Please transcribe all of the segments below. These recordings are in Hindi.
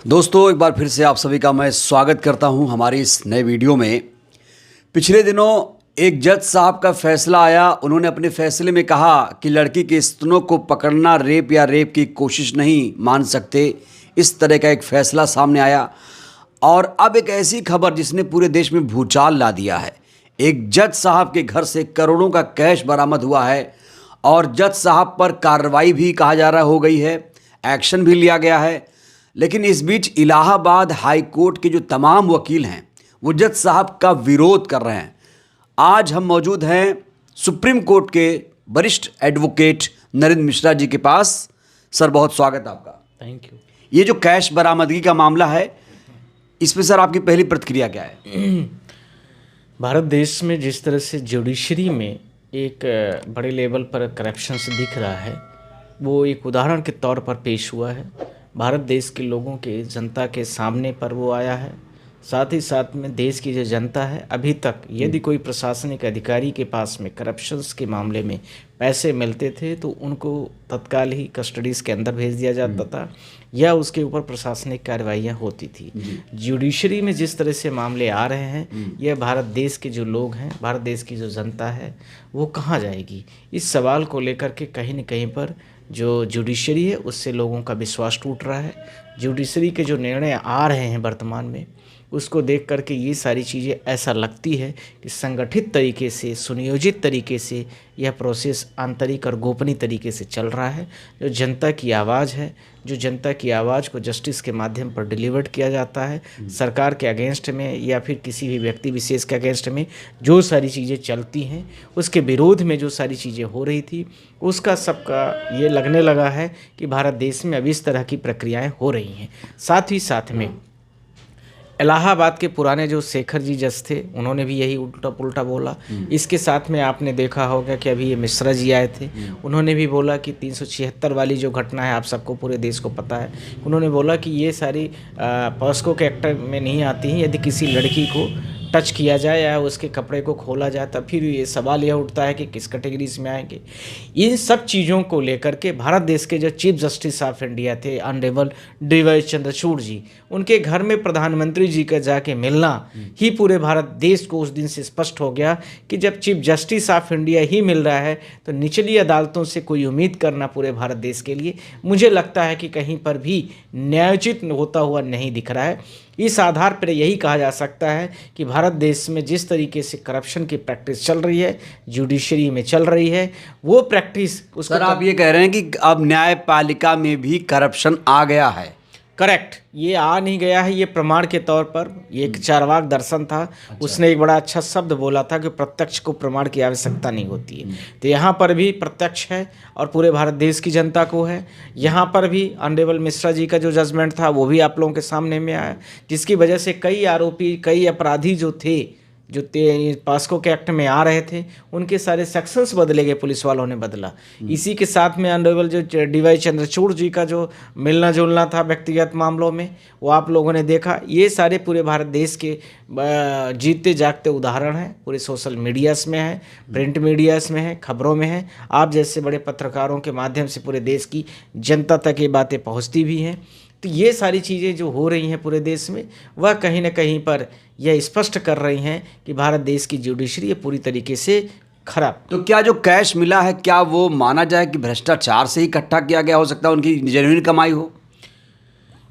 दोस्तों, एक बार फिर से आप सभी का मैं स्वागत करता हूं हमारी इस नए वीडियो में। पिछले दिनों एक जज साहब का फैसला आया। उन्होंने अपने फैसले में कहा कि लड़की के स्तनों को पकड़ना रेप या रेप की कोशिश नहीं मान सकते। इस तरह का एक फैसला सामने आया और अब एक ऐसी खबर जिसने पूरे देश में भूचाल ला दिया है। एक जज साहब के घर से करोड़ों का कैश बरामद हुआ है और जज साहब पर कार्रवाई भी कहा जा रहा हो गई है, एक्शन भी लिया गया है। लेकिन इस बीच इलाहाबाद हाई कोर्ट के जो तमाम वकील हैं वो जज साहब का विरोध कर रहे हैं। आज हम मौजूद हैं सुप्रीम कोर्ट के वरिष्ठ एडवोकेट नरेंद्र मिश्रा जी के पास। सर, बहुत स्वागत आपका। Thank you. ये जो कैश बरामदगी का मामला है, इसमें सर आपकी पहली प्रतिक्रिया क्या है? भारत देश में जिस तरह से जुडिशरी में एक बड़े लेवल पर करप्शन से दिख रहा है, वो एक उदाहरण के तौर पर पेश हुआ है। भारत देश के लोगों के, जनता के सामने पर वो आया है। साथ ही साथ में देश की जो जनता है, अभी तक यदि कोई प्रशासनिक अधिकारी के पास में करप्शंस के मामले में पैसे मिलते थे तो उनको तत्काल ही कस्टडीज़ के अंदर भेज दिया जाता था या उसके ऊपर प्रशासनिक कार्रवाइयाँ होती थी। जुडिशरी में जिस तरह से मामले आ रहे हैं, यह भारत देश के जो लोग हैं, भारत देश की जो जनता है, वो कहाँ जाएगी? इस सवाल को लेकर के कहीं न कहीं पर जो जुडिशरी है उससे लोगों का विश्वास टूट रहा है। जुडिशरी के जो निर्णय आ रहे हैं वर्तमान में, उसको देख करके ये सारी चीज़ें ऐसा लगती है कि संगठित तरीके से, सुनियोजित तरीके से यह प्रोसेस आंतरिक और गोपनीय तरीके से चल रहा है। जो जनता की आवाज़ है, जो जनता की आवाज़ को जस्टिस के माध्यम पर डिलीवर्ड किया जाता है, सरकार के अगेंस्ट में या फिर किसी भी व्यक्ति विशेष के अगेंस्ट में जो सारी चीज़ें चलती हैं, उसके विरोध में जो सारी चीज़ें हो रही थी, उसका सबका ये लगने लगा है कि भारत देश में अब इस तरह की प्रक्रियाएँ हो रही हैं। साथ ही साथ में इलाहाबाद के पुराने जो शेखर जी जज थे, उन्होंने भी यही उल्टा पुल्टा बोला। इसके साथ में आपने देखा होगा कि अभी ये मिश्रा जी आए थे, उन्होंने भी बोला कि 376 वाली जो घटना है, आप सबको पूरे देश को पता है, उन्होंने बोला कि ये सारी पॉस्को के एक्ट में नहीं आती हैं। यदि किसी लड़की को टच किया जाए या उसके कपड़े को खोला जाए, तब फिर ये सवाल यह उठता है कि किस कैटेगरीज में आएंगे। इन सब चीज़ों को लेकर के भारत देश के जो चीफ जस्टिस ऑफ इंडिया थे, ऑनरेबल डी.वाई. चंद्रचूड़ जी, उनके घर में प्रधानमंत्री जी का जाके मिलना ही पूरे भारत देश को उस दिन से स्पष्ट हो गया कि जब चीफ जस्टिस ऑफ इंडिया ही मिल रहा है तो निचली अदालतों से कोई उम्मीद करना पूरे भारत देश के लिए, मुझे लगता है कि कहीं पर भी न्यायोचित होता हुआ नहीं दिख रहा है। इस आधार पर यही कहा जा सकता है कि भारत देश में जिस तरीके से करप्शन की प्रैक्टिस चल रही है, जुडिशरी में चल रही है, वो प्रैक्टिस उसको सर, आप ये कह रहे हैं कि अब न्यायपालिका में भी करप्शन आ गया है? करेक्ट, ये आ नहीं गया है, ये प्रमाण के तौर पर ये एक चारवाक दर्शन था। उसने एक बड़ा अच्छा शब्द बोला था कि प्रत्यक्ष को प्रमाण की आवश्यकता नहीं होती है। तो यहाँ पर भी प्रत्यक्ष है और पूरे भारत देश की जनता को है। यहाँ पर भी ऑनरेबल मिश्रा जी का जो जजमेंट था वो भी आप लोगों के सामने में आया, जिसकी वजह से कई आरोपी, कई अपराधी जो थे, जो पॉस्को के एक्ट में आ रहे थे, उनके सारे सेक्शंस बदले गए, पुलिस वालों ने बदला। इसी के साथ में ऑनरेबल जो डी.वाई. चंद्रचूड़ जी का जो मिलना जुलना था व्यक्तिगत मामलों में, वो आप लोगों ने देखा। ये सारे पूरे भारत देश के जीते जागते उदाहरण हैं। पूरे सोशल मीडियाज़ में है, प्रिंट मीडियाज़ में है, खबरों में है। आप जैसे बड़े पत्रकारों के माध्यम से पूरे देश की जनता तक ये बातें पहुँचती भी हैं। तो ये सारी चीज़ें जो हो रही हैं पूरे देश में, वह कहीं ना कहीं पर यह स्पष्ट कर रही हैं कि भारत देश की जुडिशरी पूरी तरीके से खराब। तो क्या जो कैश मिला है, क्या वो माना जाए कि भ्रष्टाचार से ही इकट्ठा किया गया? हो सकता है उनकी जेन्युइन कमाई हो?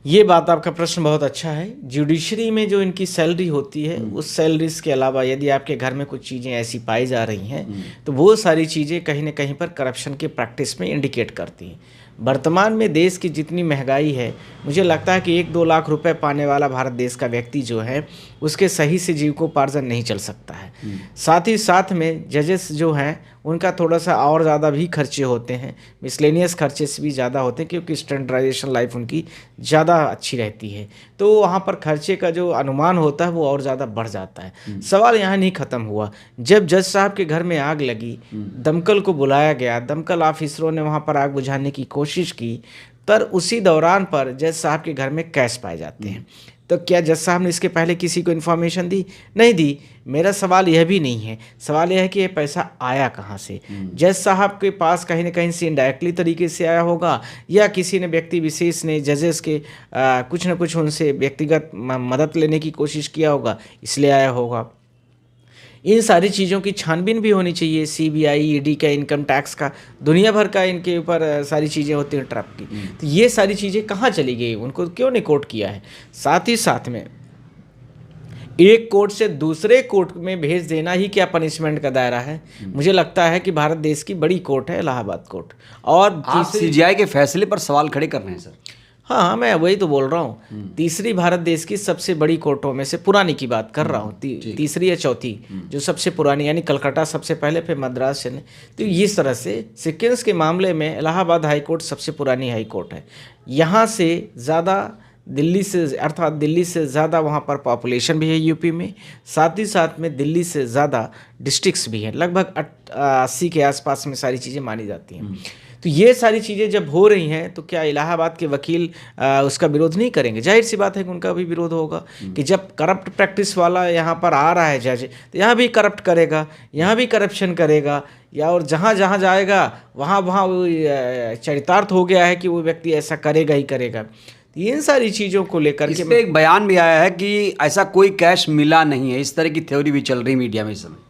ये बात, आपका प्रश्न बहुत अच्छा है। जुडिशरी में जो इनकी सैलरी होती है, उस सैलरीज के अलावा यदि आपके घर में कुछ चीज़ें ऐसी पाई जा रही हैं तो वो सारी चीज़ें कहीं ना कहीं पर करप्शन के प्रैक्टिस में इंडिकेट करती हैं। वर्तमान में देश की जितनी महंगाई है, मुझे लगता है कि 1-2 लाख रुपए पाने वाला भारत देश का व्यक्ति जो है, उसके सही से जीविकोपार्जन नहीं चल सकता है। साथ ही साथ में जजेस जो हैं, उनका थोड़ा सा और ज़्यादा भी खर्चे होते हैं, मिसलेनियस खर्चे से भी ज़्यादा होते हैं, क्योंकि स्टैंडर्डाइजेशन लाइफ उनकी ज़्यादा अच्छी रहती है। तो वहाँ पर खर्चे का जो अनुमान होता है वो और ज़्यादा बढ़ जाता है। सवाल यहाँ नहीं ख़त्म हुआ। जब जज साहब के घर में आग लगी, दमकल को बुलाया गया, दमकल ऑफिसरों ने वहाँ पर आग बुझाने की कोशिश की, तर उसी दौरान पर जज साहब के घर में कैश पाए जाते हैं। तो क्या जज साहब ने इसके पहले किसी को इन्फॉर्मेशन दी? नहीं दी। मेरा सवाल यह भी नहीं है, सवाल यह है कि ये पैसा आया कहाँ से। जज साहब के पास कहीं ना कहीं से इनडायरेक्टली तरीके से आया होगा, या किसी ने व्यक्ति विशेष ने जजेस के कुछ ना कुछ उनसे व्यक्तिगत मदद लेने की कोशिश किया होगा, इसलिए आया होगा। इन सारी चीज़ों की छानबीन भी होनी चाहिए। सीबीआई, ईडी का, इनकम टैक्स का, दुनिया भर का इनके ऊपर सारी चीज़ें होती हैं ट्रैप की। तो ये सारी चीज़ें कहाँ चली गई, उनको क्यों नहीं कोर्ट किया है? साथ ही साथ में एक कोर्ट से दूसरे कोर्ट में भेज देना ही क्या पनिशमेंट का दायरा है? मुझे लगता है कि भारत देश की बड़ी कोर्ट है इलाहाबाद कोर्ट। और आप सीजीआई के फैसले पर सवाल खड़े कर रहे हैं सर। हाँ, मैं वही तो बोल रहा हूँ। तीसरी भारत देश की सबसे बड़ी कोर्टों में से, पुरानी की बात कर रहा हूँ, तीसरी या चौथी, जो सबसे पुरानी, यानी कलकत्ता सबसे पहले, फिर मद्रास, चेन्नई। तो इस तरह से सीक्वेंस के मामले में इलाहाबाद हाई कोर्ट सबसे पुरानी हाई कोर्ट है। यहाँ से ज़्यादा दिल्ली से, अर्थात दिल्ली से ज़्यादा वहाँ पर पॉपुलेशन भी है यूपी में। साथ ही साथ में दिल्ली से ज़्यादा डिस्ट्रिक्ट्स भी हैं, लगभग 80 के आसपास में सारी चीज़ें मानी जाती हैं। तो ये सारी चीज़ें जब हो रही हैं तो क्या इलाहाबाद के वकील उसका विरोध नहीं करेंगे? जाहिर सी बात है कि उनका भी विरोध होगा कि जब करप्ट प्रैक्टिस वाला यहाँ पर आ रहा है जज, तो यहाँ भी करप्ट करेगा, यहाँ भी करप्शन करेगा, या और जहाँ जहाँ जाएगा वहाँ वहाँ वो चरितार्थ हो गया है कि वो व्यक्ति ऐसा करेगा ही करेगा। इन सारी चीज़ों को लेकर इस पे एक बयान भी आया है कि ऐसा कोई कैश मिला नहीं है, इस तरह की थ्योरी भी चल रही मीडिया में इस समय।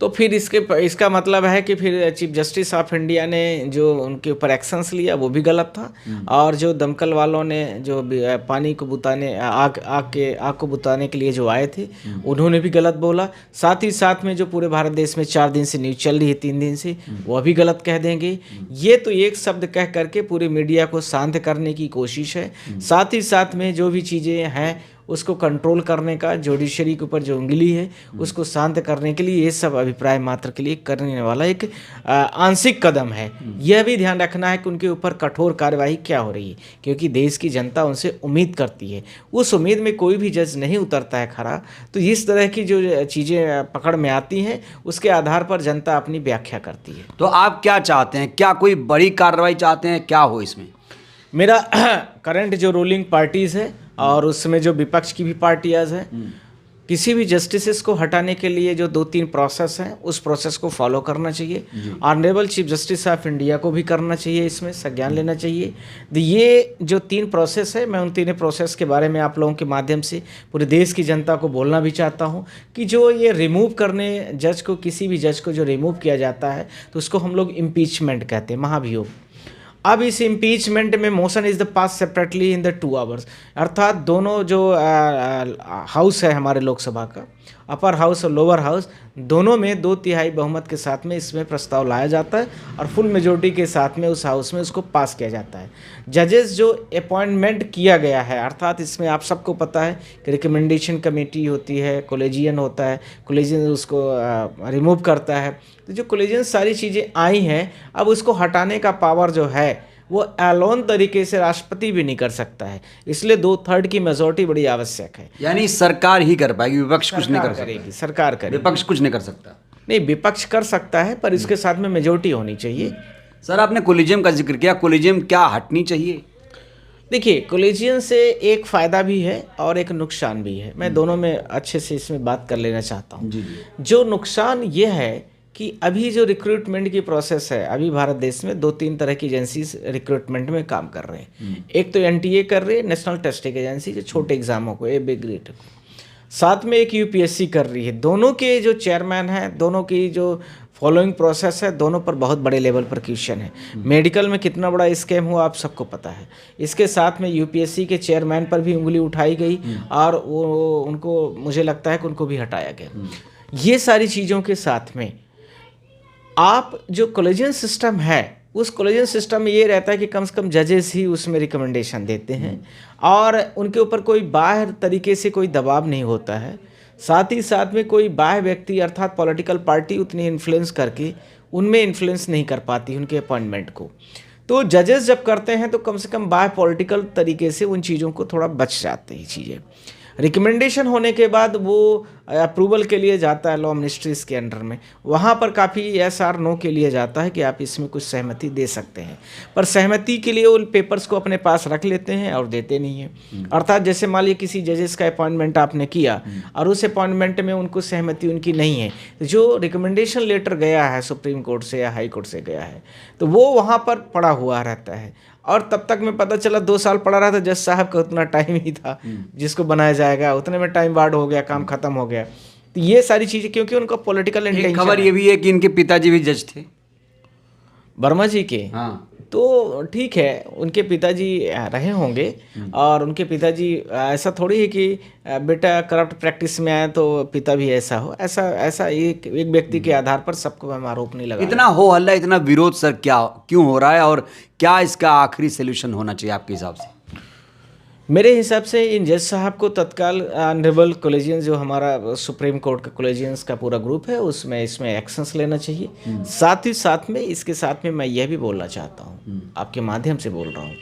तो फिर इसका मतलब है कि फिर चीफ जस्टिस ऑफ इंडिया ने जो उनके ऊपर एक्शंस लिया वो भी गलत था, और जो दमकल वालों ने जो पानी को बुताने, आग को बुताने के लिए जो आए थे, उन्होंने भी गलत बोला। साथ ही साथ में जो पूरे भारत देश में 4 दिन से न्यूज़ चल रही है, 3 दिन से, वो भी गलत कह देंगे। ये तो एक शब्द कह करके पूरी मीडिया को शांत करने की कोशिश है। साथ ही साथ में जो भी चीज़ें हैं उसको कंट्रोल करने का, जुडिशरी के ऊपर जो उंगली है उसको शांत करने के लिए ये सब अभिप्राय मात्र के लिए करने वाला एक आंशिक कदम है। यह भी ध्यान रखना है कि उनके ऊपर कठोर कार्यवाही क्या हो रही है, क्योंकि देश की जनता उनसे उम्मीद करती है। उस उम्मीद में कोई भी जज नहीं उतरता है खरा। तो इस तरह की जो चीज़ें पकड़ में आती हैं उसके आधार पर जनता अपनी व्याख्या करती है। तो आप क्या चाहते हैं? क्या कोई बड़ी कार्रवाई चाहते हैं? क्या हो इसमें? मेरा करंट जो रूलिंग पार्टीज़ है और उसमें जो विपक्ष की भी पार्टियाज हैं, किसी भी जस्टिस को हटाने के लिए जो 2-3 प्रोसेस हैं उस प्रोसेस को फॉलो करना चाहिए। Honourable chief justice of India को भी करना चाहिए, इसमें संज्ञान लेना चाहिए। तो ये जो 3 प्रोसेस है, मैं उन 3 प्रोसेस के बारे में आप लोगों के माध्यम से पूरे देश की जनता को बोलना भी चाहता हूँ कि जो ये रिमूव करने जज को, किसी भी जज को जो रिमूव किया जाता है तो उसको हम लोग इम्पीचमेंट कहते हैं, महाभियोग। अब इस इम्पीचमेंट में motion is the pass separately in the 2 hours, अर्थात दोनों जो हाउस है हमारे लोकसभा का, अपर हाउस और लोअर हाउस, दोनों में 2/3 बहुमत के साथ में इसमें प्रस्ताव लाया जाता है और फुल मेजोरिटी के साथ में उस हाउस में उसको पास किया जाता है। जजेस जो अपॉइंटमेंट किया गया है, अर्थात इसमें आप सबको पता है कि रिकमेंडेशन कमेटी होती है, कॉलेजियन होता है, कॉलेजियन उसको रिमूव करता है। तो जो कॉलेजियन सारी चीज़ें आई हैं, अब उसको हटाने का पावर जो है वो एलोन तरीके से राष्ट्रपति भी नहीं कर सकता है, इसलिए 2/3 की मेजोरिटी बड़ी आवश्यक है। यानी सरकार ही कर पाएगी, विपक्ष कुछ नहीं कर करेगी, सरकार करेगी, विपक्ष कुछ नहीं कर सकता। नहीं, विपक्ष कर सकता है पर इसके साथ में मेजोरिटी होनी चाहिए। सर, आपने कोलिजियम का जिक्र किया, कोलिजियम क्या हटनी चाहिए? देखिए, कोलिजियन से एक फ़ायदा भी है और एक नुकसान भी है। मैं दोनों में अच्छे से इसमें बात कर लेना चाहता हूँ। जो नुकसान ये है कि अभी जो रिक्रूटमेंट की प्रोसेस है, अभी भारत देश में 2-3 तरह की एजेंसीज रिक्रूटमेंट में काम कर रहे हैं। एक तो NTA कर रही है, नेशनल टेस्टिंग एजेंसी, जो छोटे एग्जामों को, ए बिग ग्रेड को। साथ में एक UPSC कर रही है। दोनों के जो चेयरमैन हैं, दोनों की जो फॉलोइंग प्रोसेस है, दोनों पर बहुत बड़े लेवल पर क्वेश्चन है। मेडिकल में कितना बड़ा स्कैम हुआ आप सबको पता है। इसके साथ में UPSC के चेयरमैन पर भी उंगली उठाई गई और वो उनको, मुझे लगता है कि उनको भी हटाया गया। ये सारी चीज़ों के साथ में आप जो कॉलेजियन सिस्टम है, उस कॉलेजियन सिस्टम में ये रहता है कि कम से कम जजेस ही उसमें रिकमेंडेशन देते हैं और उनके ऊपर कोई बाहर तरीके से कोई दबाव नहीं होता है। साथ ही साथ में कोई बाह्य व्यक्ति अर्थात पॉलिटिकल पार्टी उतनी इन्फ्लुएंस करके उनमें इन्फ्लुएंस नहीं कर पाती उनके अपॉइंटमेंट को। तो जजेस जब करते हैं तो कम से कम बाह्य पॉलिटिकल तरीके से उन चीज़ों को थोड़ा बच जाते हैं चीज़ें। रिकमेंडेशन होने के बाद वो अप्रूवल के लिए जाता है लॉ मिनिस्ट्रीज़ के अंडर में, वहाँ पर काफ़ी यस और नो के लिए जाता है कि आप इसमें कुछ सहमति दे सकते हैं, पर सहमति के लिए वो पेपर्स को अपने पास रख लेते हैं और देते नहीं हैं। अर्थात जैसे मान लीजिए किसी जजेस का अपॉइंटमेंट आपने किया और उस अपॉइंटमेंट में उनको सहमति उनकी नहीं है, तो जो रिकमेंडेशन लेटर गया है सुप्रीम कोर्ट से या हाई कोर्ट से गया है, तो वो वहाँ पर पड़ा हुआ रहता है। और तब तक में पता चला 2 साल पड़ा रहा था, जज साहब का उतना टाइम ही था जिसको बनाया जाएगा, उतने में टाइम वार्ड हो गया, काम खत्म हो गया। तो ये सारी चीज़ें, क्योंकि उनका पॉलिटिकल इंटेंशन। खबर ये भी है कि इनके पिताजी भी जज थे, वर्मा जी के। हाँ, तो ठीक है, उनके पिताजी रहे होंगे, और उनके पिताजी, ऐसा थोड़ी है कि बेटा करप्ट प्रैक्टिस में आए तो पिता भी ऐसा हो, ऐसा एक व्यक्ति के आधार पर सबको हम आरोप नहीं लगा। इतना हो हल्ला, इतना विरोध सर क्यों हो रहा है, और क्या इसका आखिरी सोल्यूशन होना चाहिए आपके हिसाब से? मेरे हिसाब से इन जज साहब को तत्काल ऑनरेबल कॉलेजियंस, जो हमारा सुप्रीम कोर्ट का कॉलेजियंस का पूरा ग्रुप है, उसमें इसमें एक्शंस लेना चाहिए। साथ ही साथ में इसके साथ में मैं यह भी बोलना चाहता हूँ, आपके माध्यम से बोल रहा हूँ,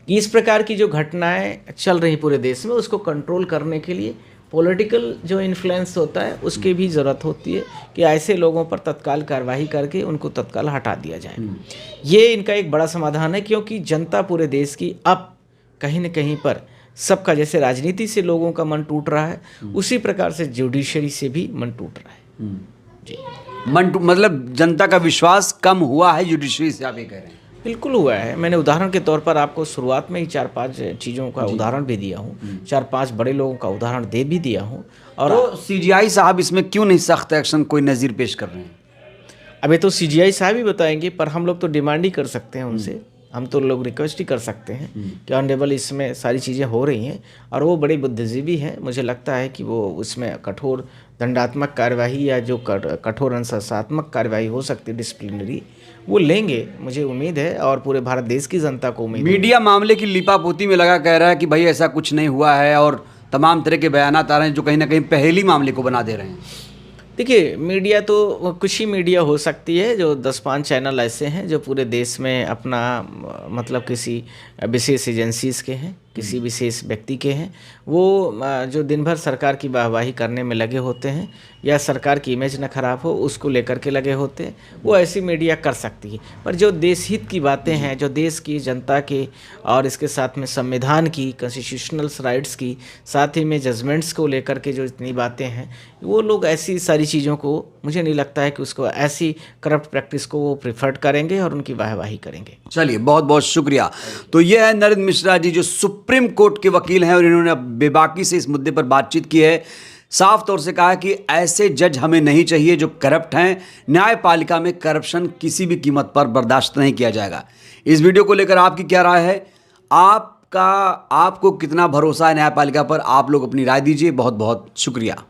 कि इस प्रकार की जो घटनाएं चल रही पूरे देश में, उसको कंट्रोल करने के लिए पॉलिटिकल जो इन्फ्लुएंस होता है उसकी भी ज़रूरत होती है कि ऐसे लोगों पर तत्काल कार्रवाई करके उनको तत्काल हटा दिया जाए। ये इनका एक बड़ा समाधान है, क्योंकि जनता पूरे देश की अब कहीं न कहीं पर सबका, जैसे राजनीति से लोगों का मन टूट रहा है, उसी प्रकार से जुडिशरी से भी मन टूट रहा है। जी, मतलब जनता का विश्वास कम हुआ है जुडिशरी से, आप ये कह रहे हैं? बिल्कुल हुआ है। मैंने उदाहरण के तौर पर आपको शुरुआत में ही 4-5 चीज़ों का उदाहरण भी दिया हूँ, 4-5 बड़े लोगों का उदाहरण दे भी दिया हूँ। और तो सीजीआई साहब इसमें क्यों नहीं सख्त एक्शन कोई नज़ीर पेश कर रहे हैं? अभी तो सीजीआई साहब ही बताएंगे, पर हम लोग तो डिमांड ही कर सकते हैं उनसे, हम तो लोग रिक्वेस्ट ही कर सकते हैं कि ऑनरेबल इसमें सारी चीज़ें हो रही हैं, और वो बड़े बुद्धिजीवी हैं, मुझे लगता है कि वो उसमें कठोर दंडात्मक कार्यवाही या जो कठोर अनुशासनात्मक कार्यवाही हो सकती है डिसिप्लिनरी, वो लेंगे, मुझे उम्मीद है, और पूरे भारत देश की जनता को उम्मीद है। मीडिया मामले की लिपापोती में लगा कह रहा है कि भाई ऐसा कुछ नहीं हुआ है, और तमाम तरह के बयानात आ रहे हैं जो कहीं ना कहीं पहली मामले को बना दे रहे हैं। देखिए, मीडिया तो कुछ ही मीडिया हो सकती है, जो 10-5 चैनल ऐसे हैं जो पूरे देश में अपना, मतलब किसी विशेष एजेंसीज़ के हैं, किसी विशेष व्यक्ति के हैं, वो जो दिन भर सरकार की वाहवाही करने में लगे होते हैं, या सरकार की इमेज न खराब हो उसको लेकर के लगे होते हैं, वो ऐसी मीडिया कर सकती है। पर जो देश हित की बातें हैं, जो देश की जनता के, और इसके साथ में संविधान की, कॉन्स्टिट्यूशनल राइट्स की, साथ ही में जजमेंट्स को लेकर के जो इतनी बातें हैं, वो लोग ऐसी सारी चीज़ों को, मुझे नहीं लगता है कि उसको, ऐसी करप्ट प्रैक्टिस को वो प्रिफर्ड करेंगे और उनकी वाहवाही करेंगे। चलिए, बहुत बहुत शुक्रिया। तो ये है नरेंद्र मिश्रा जी, जो सुप्रीम कोर्ट के वकील हैं, और इन्होंने बेबाकी से इस मुद्दे पर बातचीत की है। साफ तौर से कहा कि ऐसे जज हमें नहीं चाहिए जो करप्ट हैं। न्यायपालिका में करप्शन किसी भी कीमत पर बर्दाश्त नहीं किया जाएगा। इस वीडियो को लेकर आपकी क्या राय है? आपको कितना भरोसा है न्यायपालिका पर? आप लोग अपनी राय दीजिए। बहुत बहुत शुक्रिया।